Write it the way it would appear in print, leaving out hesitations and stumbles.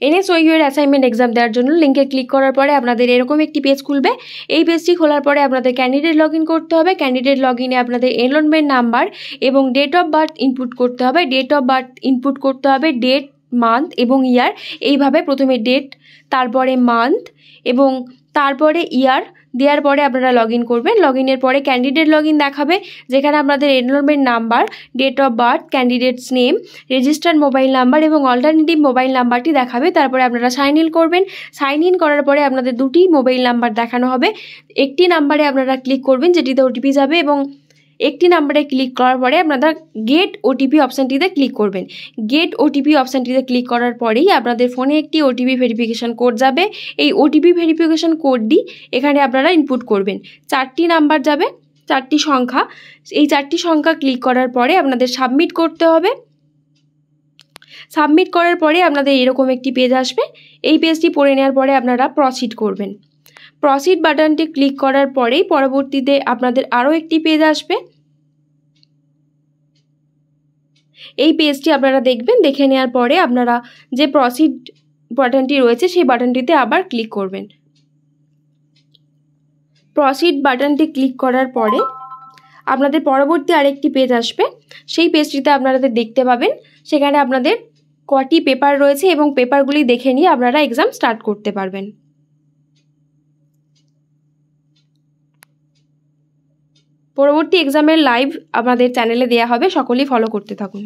NSOU এর assignment exam দেওয়ার জন্য লিঙ্কে ক্লিক করার পরে আপনাদের এরকম একটি পেজ খুলবে। এই পেজটি খোলার পরে আপনাদের ক্যান্ডিডেট লগ ইন করতে হবে। ক্যান্ডিডেট লগ ইনে আপনাদের এনরোলমেন্ট নাম্বার এবং ডেট অফ বার্থ ইনপুট করতে হবে। ডেট অফ বার্থ ইনপুট করতে হবে, ডেট, মান্থ এবং ইয়ার। এইভাবে প্রথমে ডেট, তারপরে মান্থ এবং তারপরে ইয়ার দেওয়ার পরে আপনারা লগ ইন করবেন। লগ ইনের পরে ক্যান্ডিডেট লগ ইন দেখাবে, যেখানে আপনাদের enrollment number, date of birth, candidate's name, registered mobile number এবং অল্টারনেটিভ মোবাইল নাম্বারটি দেখাবে। তারপরে আপনারা সাইন ইন করবেন। সাইন ইন করার পরে আপনাদের দুটি মোবাইল নাম্বার দেখানো হবে। একটি নাম্বারে আপনারা ক্লিক করবেন যেটিতে ওটিপি যাবে এবং একটি নাম্বারে ক্লিক করার পরে আপনারা গেট ওটিপি অপশানটিতে ক্লিক করবেন। গেট ওটিপি অপশানটিতে ক্লিক করার পরেই আপনাদের ফোনে একটি ওটিপি ভেরিফিকেশান কোড যাবে। এই ওটিপি ভেরিফিকেশান কোডটি এখানে আপনারা ইনপুট করবেন। 4টি নাম্বার যাবে, 4টি সংখ্যা। এই 4টি সংখ্যা ক্লিক করার পরে আপনাদের সাবমিট করতে হবে। সাবমিট করার পরে আপনাদের এরকম একটি পেজ আসবে। এই পেজটি পড়ে নেওয়ার পরে আপনারা প্রসিড করবেন। প্রসিড বাটনটি ক্লিক করার পরেই পরবর্তীতে আপনাদের আরও একটি পেজ আসবে। এই পেজটি আপনারা দেখবেন। দেখে নেওয়ার পরে আপনারা যে প্রসিড বাটনটি রয়েছে সেই বাটনটিতে আবার ক্লিক করবেন। প্রসিড বাটনটি ক্লিক করার পরে আপনাদের পরবর্তী আরেকটি পেজ আসবে। সেই পেজটিতে আপনারা দেখতে পাবেন সেখানে আপনাদের কটি পেপার রয়েছে এবং পেপারগুলি দেখে নিয়ে আপনারা এক্সাম স্টার্ট করতে পারবেন। পরবর্তী এক্সামের লাইভ আমাদের চ্যানেলে দেওয়া হবে, সকলেই ফলো করতে থাকুন।